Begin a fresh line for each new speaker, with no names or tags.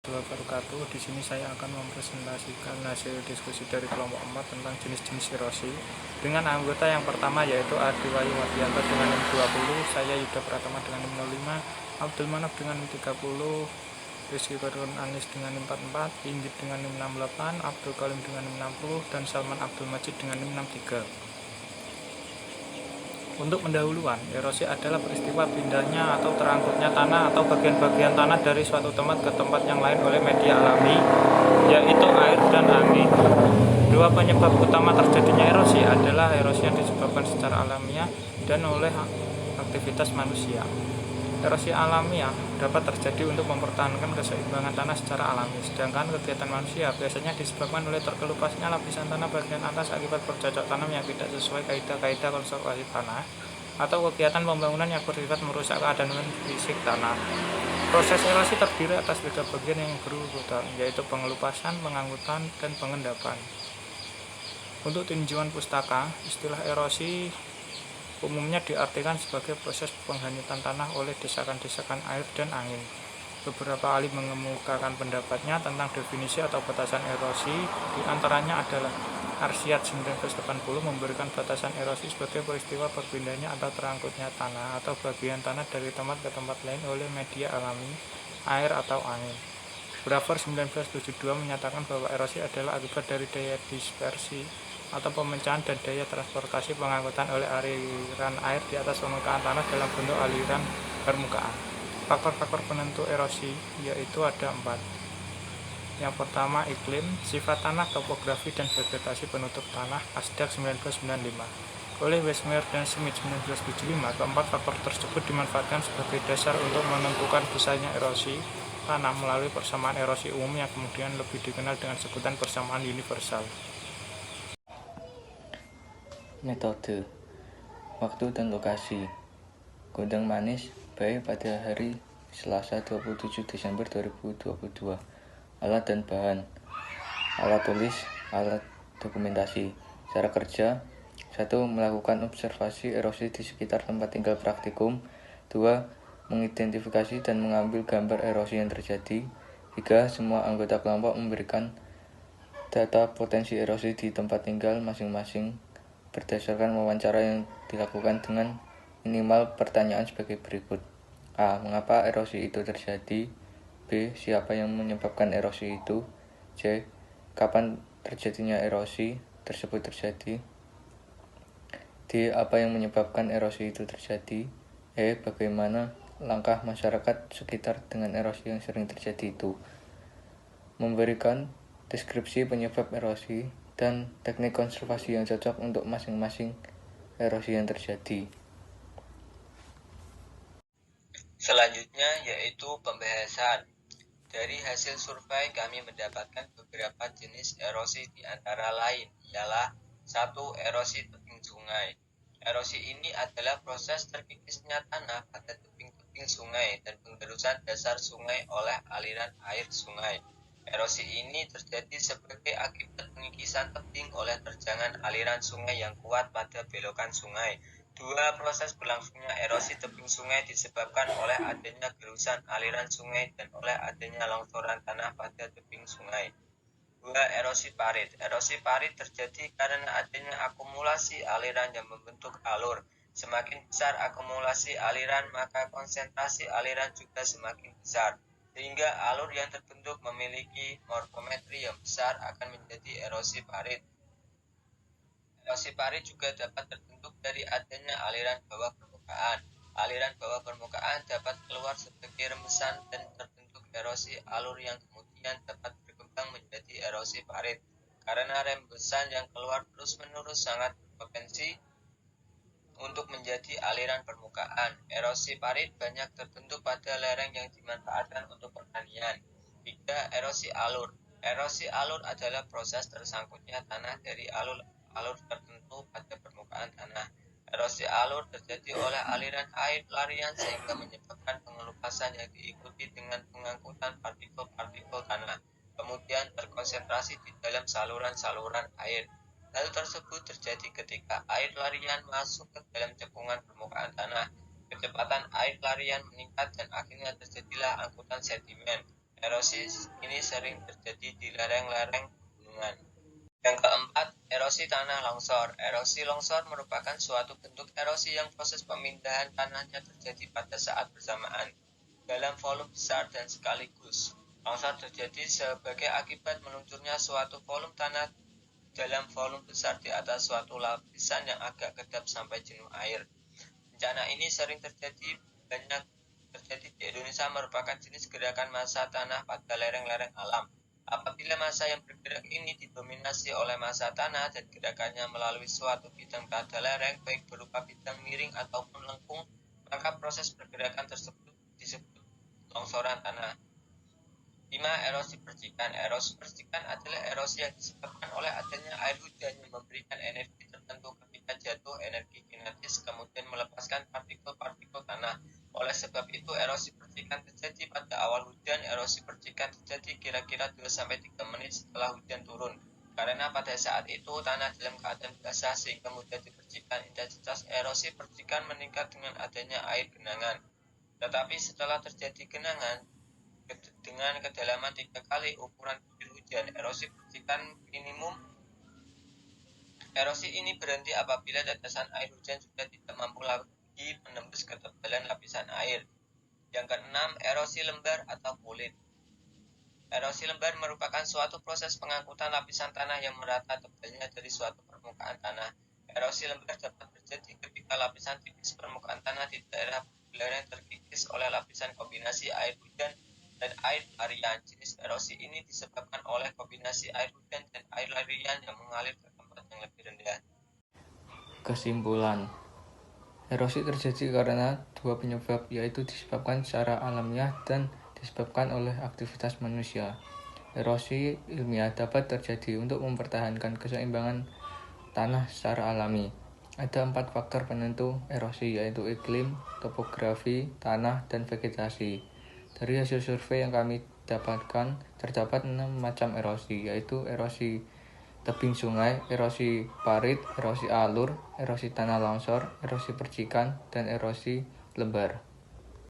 warahmatullahi wabarakatuh. Di sini saya akan mempresentasikan hasil diskusi dari kelompok 4 tentang jenis-jenis erosi dengan anggota yang pertama yaitu Adi Wayu Mardianto dengan NIM 20, saya Yuda Pratama dengan NIM 05, Abdul Manaf dengan NIM 30, Rizky Karun Anis dengan NIM 44, Inggit dengan NIM 68, Abdul Kalim dengan NIM 60, dan Salman Abdul Majid dengan NIM 63. Untuk pendahuluan, erosi adalah peristiwa pindahnya atau terangkutnya tanah atau bagian-bagian tanah dari suatu tempat ke tempat yang lain oleh media alami, yaitu air dan angin. Dua penyebab utama terjadinya erosi adalah erosi yang disebabkan secara alamiah dan oleh aktivitas manusia. Erosi alamiah dapat terjadi untuk mempertahankan keseimbangan tanah secara alami, sedangkan kegiatan manusia biasanya disebabkan oleh terkelupasnya lapisan tanah bagian atas akibat bercocok tanam yang tidak sesuai kaidah-kaidah konservasi tanah atau kegiatan pembangunan yang bersifat merusak keadaan fisik tanah. Proses erosi terdiri atas 3 bagian yang berurutan, yaitu pengelupasan, pengangkutan, dan pengendapan. Untuk tinjauan pustaka, istilah erosi umumnya diartikan sebagai proses penghanyutan tanah oleh desakan-desakan air dan angin. Beberapa ahli mengemukakan pendapatnya tentang definisi atau batasan erosi, diantaranya adalah Arsyad 1980 memberikan batasan erosi sebagai peristiwa berpindahnya atau terangkutnya tanah atau bagian tanah dari tempat ke tempat lain oleh media alami, air atau angin. Braver 1972 menyatakan bahwa erosi adalah akibat dari daya dispersi atau pemecahan dan daya transportasi pengangkutan oleh aliran air di atas permukaan tanah dalam bentuk aliran permukaan. Faktor-faktor penentu erosi yaitu ada 4. Yang pertama iklim, sifat tanah, topografi, dan vegetasi penutup tanah, Asdak 1995. Oleh Westmeyer dan Smith 1975, keempat faktor tersebut dimanfaatkan sebagai dasar untuk menentukan besarnya erosi tanah melalui persamaan erosi umum yang kemudian lebih dikenal dengan sebutan persamaan universal.
Metode, waktu dan lokasi. Gondang Manis, Bay pada hari Selasa 27 Desember 2022. Alat dan bahan. Alat tulis, alat dokumentasi. Cara kerja: 1. Melakukan observasi erosi di sekitar tempat tinggal praktikum. 2. Mengidentifikasi dan mengambil gambar erosi yang terjadi. 3. Semua anggota kelompok memberikan data potensi erosi di tempat tinggal masing-masing berdasarkan wawancara yang dilakukan dengan minimal pertanyaan sebagai berikut. A. Mengapa erosi itu terjadi? B. Siapa yang menyebabkan erosi itu? C. Kapan terjadinya erosi tersebut terjadi? D. Apa yang menyebabkan erosi itu terjadi? E. Bagaimana langkah masyarakat sekitar dengan erosi yang sering terjadi itu? Memberikan deskripsi penyebab erosi dan teknik konservasi yang cocok untuk masing-masing erosi yang terjadi.
Selanjutnya yaitu pembahasan. Dari hasil survei kami mendapatkan beberapa jenis erosi di antara lain ialah 1. Erosi tebing sungai. Erosi ini adalah proses terkikisnya tanah pada tebing-tebing sungai dan penggerusan dasar sungai oleh aliran air sungai. Erosi ini terjadi sebagai akibat pengikisan tebing oleh terjangan aliran sungai yang kuat pada belokan sungai. 2. Proses berlangsungnya erosi tebing sungai disebabkan oleh adanya gerusan aliran sungai dan oleh adanya longsoran tanah pada tebing sungai. 2. Erosi parit. Erosi parit terjadi karena adanya akumulasi aliran yang membentuk alur. Semakin besar akumulasi aliran, maka konsentrasi aliran juga semakin besar, sehingga alur yang terbentuk memiliki morfometri yang besar akan menjadi erosi parit. Erosi parit juga dapat terbentuk dari adanya aliran bawah permukaan. Aliran bawah permukaan dapat keluar sebagai rembesan dan terbentuk erosi alur yang kemudian dapat berkembang menjadi erosi parit. Karena rembesan yang keluar terus-menerus sangat berpotensi untuk menjadi aliran permukaan. Erosi parit banyak terbentuk pada lereng yang dimanfaatkan untuk pertanian. 3. Erosi alur. Erosi alur adalah proses tersangkutnya tanah dari alur tertentu pada permukaan tanah. Erosi alur terjadi oleh aliran air pelarian sehingga menyebabkan pengelupasan yang diikuti dengan pengangkutan partikel-partikel tanah, kemudian terkonsentrasi di dalam saluran-saluran air. Hal tersebut terjadi ketika air pelarian masuk ke dalam cekungan permukaan tanah. Kecepatan air pelarian meningkat dan akhirnya terjadilah angkutan sedimen. Erosi ini sering terjadi di lereng-lereng gunungan. Yang keempat, erosi tanah longsor. Erosi longsor merupakan suatu bentuk erosi yang proses pemindahan tanahnya terjadi pada saat bersamaan dalam volume besar dan sekaligus. Longsor terjadi sebagai akibat meluncurnya suatu volume tanah dalam volume besar di atas suatu lapisan yang agak kedap sampai jenuh air. Bencana ini sering banyak terjadi di Indonesia merupakan jenis gerakan massa tanah pada lereng-lereng alam. Apabila massa yang bergerak ini didominasi oleh massa tanah dan gerakannya melalui suatu bidang pada lereng, baik berupa bidang miring ataupun lengkung, maka proses pergerakan tersebut disebut longsoran tanah. 5. Erosi percikan. Erosi percikan adalah erosi yang disebabkan oleh adanya air hujan yang memberikan energi tertentu ketika jatuh energi kinetis kemudian melepaskan partikel-partikel tanah. Oleh sebab itu, erosi percikan terjadi pada awal hujan. Erosi percikan terjadi kira-kira 2-3 menit setelah hujan turun. Karena pada saat itu tanah dalam keadaan basah sehingga mudah dipercikan. Intensitas erosi percikan meningkat dengan adanya air genangan. Tetapi setelah terjadi genangan, dengan kedalaman 3 kali ukuran bibir hujan, erosi percikan minimum. Erosi ini berhenti apabila tetesan air hujan sudah tidak mampu lagi menembus ketebalan lapisan air. Yang keenam, erosi lembar atau kulit. Erosi lembar merupakan suatu proses pengangkutan lapisan tanah yang merata tebalnya dari suatu permukaan tanah. Erosi lembar dapat terjadi ketika lapisan tipis permukaan tanah di daerah lereng terkikis oleh lapisan kombinasi air hujan dan air harian. Jenis erosi ini disebabkan oleh kombinasi air hujan dan air harian yang mengalir ke tempat yang lebih rendah.
Kesimpulan, erosi terjadi karena dua penyebab, yaitu disebabkan secara alamiah dan disebabkan oleh aktivitas manusia. Erosi ilmiah dapat terjadi untuk mempertahankan keseimbangan tanah secara alami. Ada 4 faktor penentu erosi, yaitu iklim, topografi, tanah, dan vegetasi. Dari hasil survei yang kami dapatkan, terdapat 6 macam erosi, yaitu erosi tebing sungai, erosi parit, erosi alur, erosi tanah longsor, erosi percikan, dan erosi lembar.